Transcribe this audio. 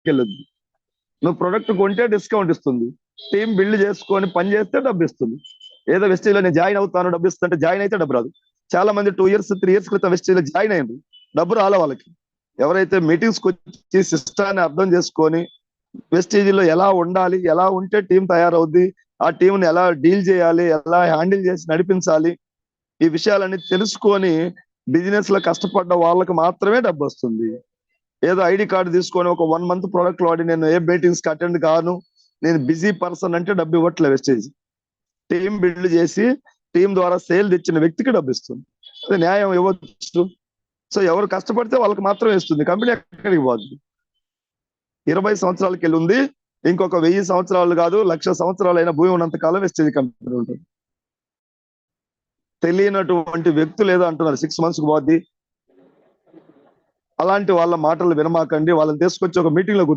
వెళ్ళొద్దు. నువ్వు ప్రొడక్ట్ కొంటే డిస్కౌంట్ ఇస్తుంది, టీం బిల్డ్ చేసుకొని పని చేస్తే డబ్బు ఇస్తుంది. ఏదో వెస్టేజ్ లో నేను జాయిన్ అవుతాను డబ్బు ఇస్తుంటే జాయిన్ అయితే డబ్బు రాదు. చాలా మంది 2 years 3 years క్రితం వెస్టేజ్ లో జాయిన్ అయ్యారు, డబ్బు రాలే వాళ్ళకి. ఎవరైతే మీటింగ్స్ వచ్చి సిస్టాన్ని అర్థం చేసుకొని వెస్టేజ్ లో ఎలా ఉండాలి, ఎలా ఉంటే టీం తయారవుద్ది, ఆ టీంని ఎలా డీల్ చేయాలి, ఎలా హ్యాండిల్ చేసి నడిపించాలి, ఈ విషయాలన్నీ తెలుసుకొని బిజినెస్ లో కష్టపడ్డ వాళ్ళకి మాత్రమే డబ్బు వస్తుంది. ఏదో ఐడి కార్డు తీసుకొని ఒక 1 month ప్రోడక్ట్ వాడి నేను ఏ మీటింగ్స్ కి అటెండ్ కాను, నేను బిజీ పర్సన్ అంటే డబ్బు ఇవ్వట్లే వెస్టేజ్. టీం బిల్డ్ చేసి టీం ద్వారా సేల్ తెచ్చిన వ్యక్తికి డబ్బు ఇస్తుంది. అది న్యాయం ఇవ్వచ్చు. సో ఎవరు కష్టపడితే వాళ్ళకి మాత్రమే ఇస్తుంది, కంపెనీ ఎక్కడికి పోద్ది. 20 సంవత్సరాలకి వెళ్ళి ఉంది, ఇంకొక 1000 సంవత్సరాలు కాదు 1,00,000 సంవత్సరాలు అయినా భూమి ఉన్నంత కాలం వెస్టేజ్ కంపెనీ ఉంటుంది. తెలియనటువంటి వ్యక్తులు ఏదో అంటున్నారు 6 months కు పోద్ది, అలాంటి వాళ్ళ మాటలు వినమాకండి. వాళ్ళని తీసుకొచ్చి ఒక మీటింగ్ లో